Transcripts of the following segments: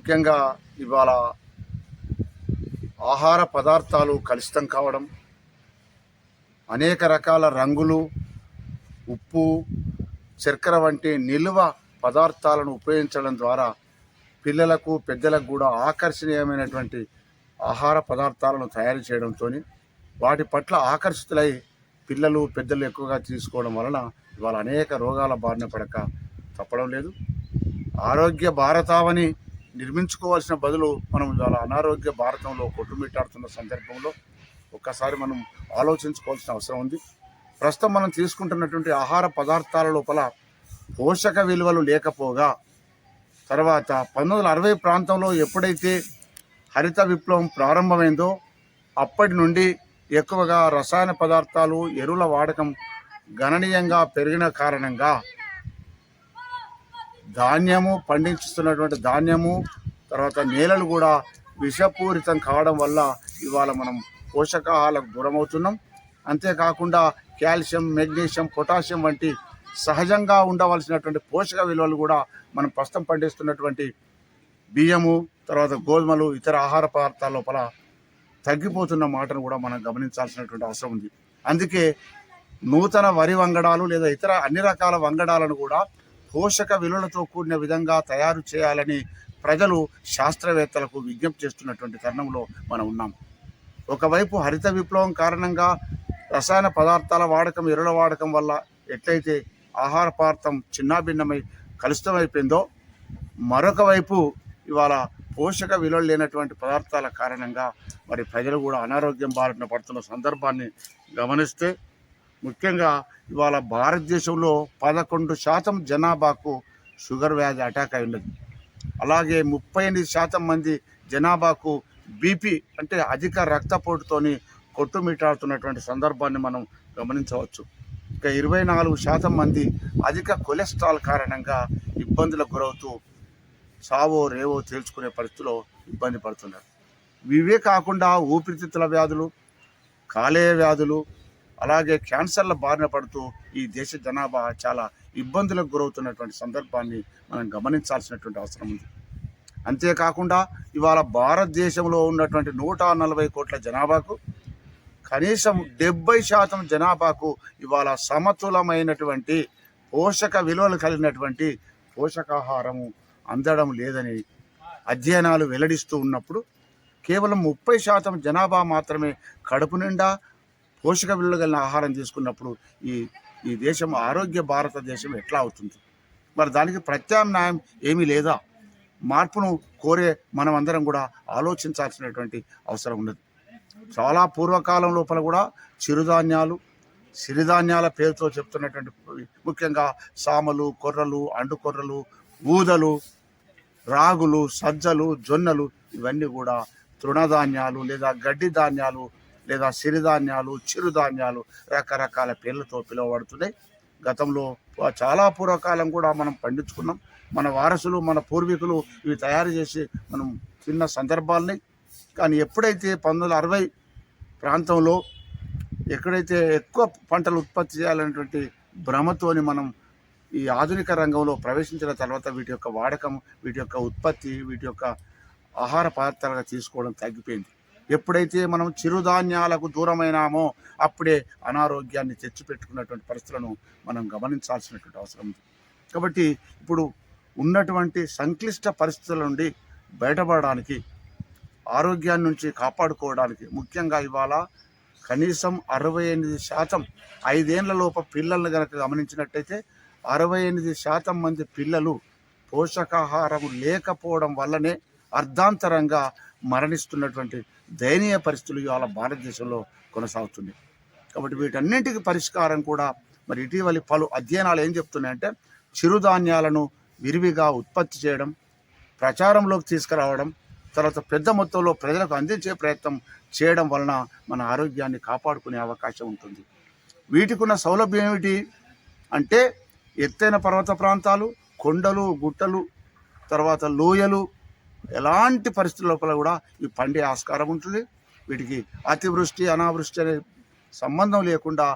ముఖ్యంగా ఇవాళ ఆహార పదార్థాలు కలుషితం కావడం, అనేక రకాల రంగులు, ఉప్పు, చక్కెర వంటి నిల్వ పదార్థాలను ఉపయోగించడం ద్వారా పిల్లలకు పెద్దలకు కూడా ఆకర్షణీయమైనటువంటి ఆహార పదార్థాలను తయారు చేయడంతో వాటి పట్ల ఆకర్షితులై పిల్లలు పెద్దలు ఎక్కువగా తీసుకోవడం వలన ఇవాళ అనేక రోగాల బారిన పడక తప్పడం లేదు. ఆరోగ్య భారతావని నిర్మించుకోవాల్సిన బదులు మనం ఇవాళ అనారోగ్య భారతంలో కొట్టుమిట్టాడుతున్న సందర్భంలో ఒక్కసారి మనం ఆలోచించుకోవాల్సిన అవసరం ఉంది. ప్రస్తుతం మనం తీసుకుంటున్నటువంటి ఆహార పదార్థాల లోపల పోషక విలువలు లేకపోగా తర్వాత 1960 ప్రాంతంలో ఎప్పుడైతే హరిత విప్లవం ప్రారంభమైందో అప్పటి నుండి ఎక్కువగా రసాయన పదార్థాలు, ఎరువుల వాడకం గణనీయంగా పెరిగిన కారణంగా ధాన్యము పండించుతున్నటువంటి ధాన్యము తర్వాత నేలలు కూడా విషపూరితం కావడం వల్ల ఇవాళ మనం పోషకాహారాలకు దూరమవుతున్నాం. అంతేకాకుండా కాల్షియం, మెగ్నీషియం, పొటాషియం వంటి సహజంగా ఉండవలసినటువంటి పోషక విలువలు కూడా మనం ప్రస్తుతం పండిస్తున్నటువంటి బియ్యము, తర్వాత గోధుమలు, ఇతర ఆహార పదార్థాల లోపల తగ్గిపోతున్న మాటను కూడా మనం గమనించాల్సినటువంటి అవసరం ఉంది. అందుకే నూతన వరి వంగడాలు లేదా ఇతర అన్ని రకాల వంగడాలను కూడా పోషక విలువలతో కూడిన విధంగా తయారు చేయాలని ప్రజలు శాస్త్రవేత్తలకు విజ్ఞప్తి చేస్తున్నటువంటి తరుణంలో మనం ఉన్నాం. ఒకవైపు హరిత విప్లవం కారణంగా రసాయన పదార్థాల వాడకం, ఎరువుల వాడకం వల్ల ఎట్లయితే ఆహార పదార్థం చిన్నాభిన్నమై కలుషితమైపోయిందో, మరొక వైపు ఇవాళ పోషక విలువలు లేనటువంటి పదార్థాల కారణంగా మరి ప్రజలు కూడా అనారోగ్యం బారిన పడుతున్న సందర్భాన్ని గమనిస్తే, ముఖ్యంగా ఇవాళ భారతదేశంలో 11% జనాభాకు షుగర్ వ్యాధి అటాక్ అయి ఉన్నది. అలాగే 38% మంది జనాభాకు బీపీ అంటే అధిక రక్తపోటుతోని కొట్టుమిట్టాడుతున్నటువంటి సందర్భాన్ని మనం గమనించవచ్చు. ఇక 24% మంది అధిక కొలెస్ట్రాల్ కారణంగా ఇబ్బందులకు గురవుతూ సావో రేవో తేల్చుకునే పరిస్థితిలో ఇబ్బంది పడుతున్నారు. ఇవే కాకుండా ఊపిరితిత్తుల వ్యాధులు, కాలేయ వ్యాధులు, అలాగే క్యాన్సర్ల బారిన పడుతూ ఈ దేశ జనాభా చాలా ఇబ్బందులకు గురవుతున్నటువంటి సందర్భాన్ని మనం గమనించాల్సినటువంటి అవసరం ఉంది. అంతేకాకుండా ఇవాళ భారతదేశంలో ఉన్నటువంటి 140 కోట్ల జనాభాకు కనీసం 70% జనాభాకు ఇవాళ సమతులమైనటువంటి పోషక విలువలు కలిగినటువంటి పోషకాహారము అందడం లేదని అధ్యయనాలు వెల్లడిస్తూ ఉన్నప్పుడు, కేవలం 30% జనాభా మాత్రమే కడుపు నిండా పోషక విలువలు కలిగిన ఆహారం తీసుకున్నప్పుడు ఈ దేశం ఆరోగ్య భారతదేశం ఎట్లా అవుతుంది? మరి దానికి ప్రత్యామ్నాయం ఏమీ లేదా? మార్పును కోరే మనం అందరం కూడా ఆలోచించాల్సినటువంటి అవసరం ఉన్నది. చాలా పూర్వకాలం లోపల కూడా చిరుధాన్యాలు, సిరిధాన్యాల పేరుతో చెప్తున్నటువంటి ముఖ్యంగా సామలు, కొర్రలు, అండుకొర్రలు, ఊదలు, రాగులు, సజ్జలు, జొన్నలు ఇవన్నీ కూడా తృణధాన్యాలు లేదా గడ్డి ధాన్యాలు లేదా సిరిధాన్యాలు, చిరుధాన్యాలు రకరకాల పేర్లతో పిలువబడుతున్నాయి. గతంలో చాలా పూర్వకాలం కూడా మనం పండించుకున్నాం. మన వారసులు, మన పూర్వీకులు ఇవి తయారు చేసి మనం తిన్న సందర్భాలని. కానీ ఎప్పుడైతే 1960 ప్రాంతంలో ఎక్కడైతే ఎక్కువ పంటలు ఉత్పత్తి చేయాలనేటువంటి భ్రమతోని మనం ఈ ఆధునిక రంగంలో ప్రవేశించిన తర్వాత వీటి యొక్క వాడకం, వీటి యొక్క ఉత్పత్తి, వీటి యొక్క ఆహార పదార్థాలుగా తీసుకోవడం తగ్గిపోయింది. ఎప్పుడైతే మనం చిరుధాన్యాలకు దూరమైనామో అప్పుడే అనారోగ్యాన్ని తెచ్చిపెట్టుకున్నటువంటి పరిస్థితులను మనం గమనించాల్సినటువంటి అవసరం ఉంది. కాబట్టి ఇప్పుడు ఉన్నటువంటి సంక్లిష్ట పరిస్థితుల నుండి బయటపడడానికి, ఆరోగ్యాన్ని నుంచి కాపాడుకోవడానికి ముఖ్యంగా ఇవాళ కనీసం 68% 5 ఏళ్ల లోపు పిల్లలను కనుక గమనించినట్టయితే 68% మంది పిల్లలు పోషకాహారం లేకపోవడం వల్లనే అర్ధాంతరంగా మరణిస్తున్నటువంటి దయనీయ పరిస్థితులు ఇవాళ భారతదేశంలో కొనసాగుతుంది. కాబట్టి వీటన్నింటికి పరిష్కారం కూడా మరి ఇటీవలి పలు అధ్యయనాలు ఏం చెప్తున్నాయంటే, చిరుధాన్యాలను విరివిగా ఉత్పత్తి చేయడం, ప్రచారంలోకి తీసుకురావడం, తర్వాత పెద్ద మొత్తంలో ప్రజలకు అందించే ప్రయత్నం చేయడం వలన మన ఆరోగ్యాన్ని కాపాడుకునే అవకాశం ఉంటుంది. వీటికున్న సౌలభ్యం ఏమిటి అంటే, ఎత్తైన పర్వత ప్రాంతాలు, కొండలు, గుట్టలు, తర్వాత లోయలు, ఎలాంటి పరిస్థితుల లోపల కూడా ఇవి పండే ఆస్కారం ఉంటుంది. వీటికి అతివృష్టి, అనావృష్టి అనే సంబంధం లేకుండా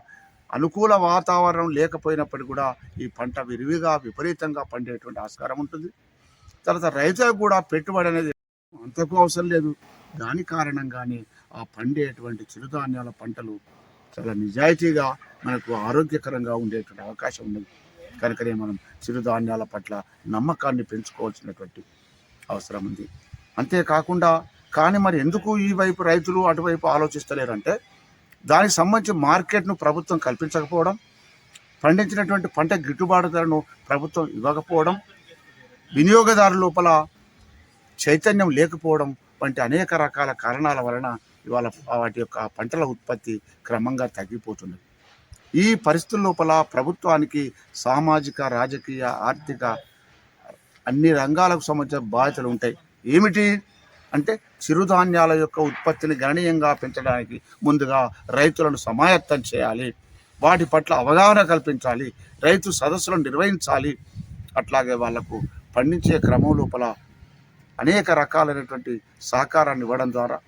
అనుకూల వాతావరణం లేకపోయినప్పటికీ కూడా ఈ పంట విరివిగా విపరీతంగా పండేటువంటి ఆస్కారం ఉంటుంది. తర్వాత రైతులకు కూడా పెట్టుబడి అనేది అంతకు అవసరం లేదు. దాని కారణంగానే ఆ పండేటువంటి చిరుధాన్యాల పంటలు చాలా నిజాయితీగా మనకు ఆరోగ్యకరంగా ఉండేటువంటి అవకాశం ఉన్నది. కనుకనే మనం చిరుధాన్యాల పట్ల నమ్మకాన్ని పెంచుకోవాల్సినటువంటి అవసరం ఉంది. అంతేకాకుండా కానీ మరి ఎందుకు ఈ వైపు రైతులు అటువైపు ఆలోచిస్తలేరంటే దానికి సంబంధించి మార్కెట్ను ప్రభుత్వం కల్పించకపోవడం, పండించినటువంటి పంట గిట్టుబాటు ధరను ప్రభుత్వం ఇవ్వకపోవడం, వినియోగదారు లోపల చైతన్యం లేకపోవడం వంటి అనేక రకాల కారణాల వలన ఇవాళ వాటి యొక్క పంటల ఉత్పత్తి క్రమంగా తగ్గిపోతుంది. ఈ పరిస్థితుల లోపల ప్రభుత్వానికి సామాజిక, రాజకీయ, ఆర్థిక అన్ని రంగాలకు సంబంధించిన బాధ్యతలు ఉంటాయి. ఏమిటి అంటే చిరుధాన్యాల యొక్క ఉత్పత్తిని గణనీయంగా పెంచడానికి ముందుగా రైతులను సమాయత్తం చేయాలి, వాటి పట్ల అవగాహన కల్పించాలి, రైతు సదస్సులను నిర్వహించాలి. అట్లాగే వాళ్లకు పండించే క్రమం లోపల అనేక రకాలైనటువంటి సహకారాన్ని ఇవ్వడం ద్వారా,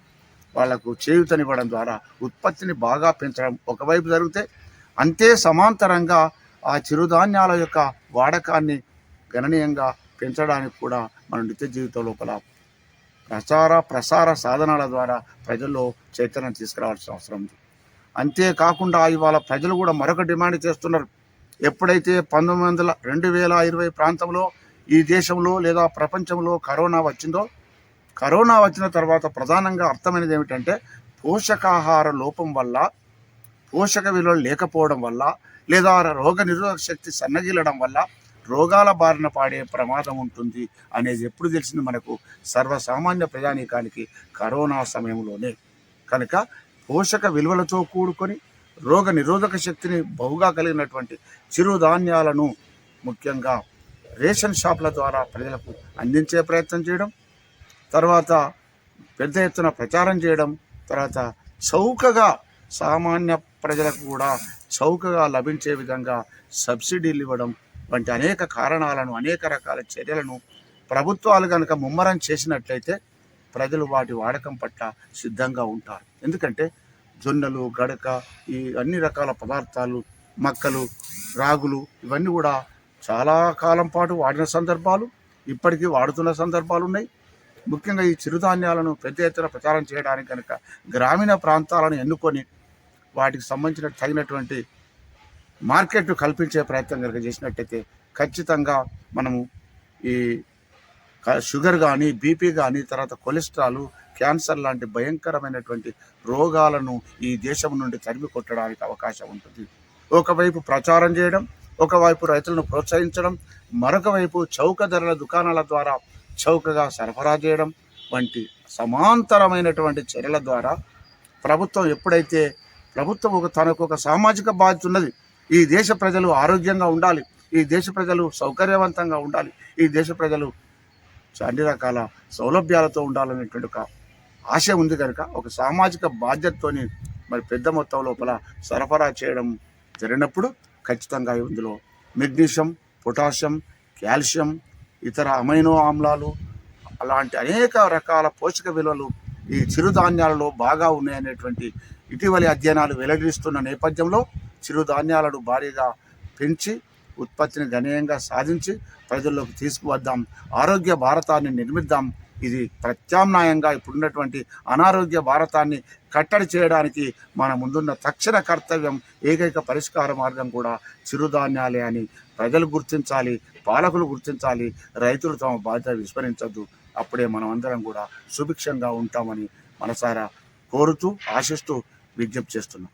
వాళ్లకు చేయూతనివ్వడం ద్వారా ఉత్పత్తిని బాగా పెంచడం ఒకవైపు జరిగితే, అంతే సమాంతరంగా ఆ చిరుధాన్యాల యొక్క వాడకాన్ని గణనీయంగా పెంచడానికి కూడా మన నిత్య జీవితం లోపల ప్రసార సాధనాల ద్వారా ప్రజల్లో చైతన్యం తీసుకురావాల్సిన అవసరం ఉంది. అంతేకాకుండా ఇవాళ ప్రజలు కూడా మరొక డిమాండ్ చేస్తున్నారు. ఎప్పుడైతే 2020 ప్రాంతంలో ఈ దేశంలో లేదా ప్రపంచంలో కరోనా వచ్చిందో, కరోనా వచ్చిన తర్వాత ప్రధానంగా అర్థమైనది ఏమిటంటే పోషకాహార లోపం వల్ల, పోషక విలువలు లేకపోవడం వల్ల, లేదా రోగ నిరోధక శక్తి సన్నగిల్లడం వల్ల రోగాల బారిన పాడే ప్రమాదం ఉంటుంది అనేది ఎప్పుడు తెలిసింది మనకు? సర్వసామాన్య ప్రజానీకానికి కరోనా సమయంలోనే. కనుక పోషక విలువలతో కూడుకొని రోగ నిరోధక శక్తిని బహుగా కలిగినటువంటి చిరుధాన్యాలను ముఖ్యంగా రేషన్ షాపుల ద్వారా ప్రజలకు అందించే ప్రయత్నం చేయడం, తర్వాత పెద్ద ఎత్తున ప్రచారం చేయడం, తర్వాత చౌకగా సామాన్య ప్రజలకు కూడా చౌకగా లభించే విధంగా సబ్సిడీలు ఇవ్వడం వంటి అనేక కారణాలను, అనేక రకాల చర్యలను ప్రభుత్వాలు కనుక ముమ్మరం చేసినట్లయితే ప్రజలు వాటి వాడకం పట్ల సిద్ధంగా ఉంటారు. ఎందుకంటే జొన్నలు, గడక, ఈ అన్ని రకాల పదార్థాలు, మక్కలు, రాగులు ఇవన్నీ కూడా చాలా కాలం పాటు వాడిన సందర్భాలు, ఇప్పటికీ వాడుతున్న సందర్భాలు ఉన్నాయి. ముఖ్యంగా ఈ చిరుధాన్యాలను పెద్ద ఎత్తున ప్రచారం చేయడానికి కనుక గ్రామీణ ప్రాంతాలను ఎన్నుకొని వాటికి సంబంధించిన తగినటువంటి మార్కెట్ కల్పించే ప్రయత్నం కనుక చేసినట్టయితే ఖచ్చితంగా మనము ఈ షుగర్ కానీ, బీపీ కానీ, తర్వాత కొలెస్ట్రాల్, క్యాన్సర్ లాంటి భయంకరమైనటువంటి రోగాలను ఈ దేశం నుండి తరిమి కొట్టడానికి అవకాశం ఉంటుంది. ఒకవైపు ప్రచారం చేయడం, ఒకవైపు రైతులను ప్రోత్సహించడం, మరొక వైపు చౌక ధరల దుకాణాల ద్వారా చౌకగా సరఫరా చేయడం వంటి సమాంతరమైనటువంటి చర్యల ద్వారా ప్రభుత్వం ఎప్పుడైతే తనకు ఒక సామాజిక బాధ్యత ఉన్నది, ఈ దేశ ప్రజలు ఆరోగ్యంగా ఉండాలి, ఈ దేశ ప్రజలు సౌకర్యవంతంగా ఉండాలి, ఈ దేశ ప్రజలు అన్ని రకాల సౌలభ్యాలతో ఉండాలనేటువంటి ఒక ఆశ ఉంది కనుక ఒక సామాజిక బాధ్యతతోని మరి పెద్ద మొత్తం లోపల సరఫరా చేయడం జరిగినప్పుడు ఖచ్చితంగా ఇందులో మెగ్నీషియం, పొటాషియం, కాల్షియం, ఇతర అమైనో ఆమ్లాలు అలాంటి అనేక రకాల పోషక విలువలు ఈ చిరుధాన్యాలలో బాగా ఉన్నాయనేటువంటి ఇటీవలి అధ్యయనాలు వెల్లడిస్తున్న నేపథ్యంలో చిరుధాన్యాలను భారీగా పెంచి ఉత్పత్తిని గణనీయంగా సాధించి ప్రజల్లోకి తీసుకువద్దాం, ఆరోగ్య భారతాన్ని నిర్మిద్దాం. ఇది ప్రత్యామ్నాయంగా ఇప్పుడున్నటువంటి అనారోగ్య భారతాన్ని కట్టడి చేయడానికి మన ముందున్న తక్షణ కర్తవ్యం, ఏకైక పరిష్కార మార్గం కూడా చిరుధాన్యాలే అని ప్రజలు గుర్తించాలి, పాలకులు గుర్తించాలి, రైతులు తమ బాధ్యత విస్మరించద్దు. అప్పుడే మనం అందరం కూడా సుభిక్షంగా ఉంటామని మనసారా కోరుతూ, ఆశిస్తూ విజ్ఞప్తి చేస్తున్నాం.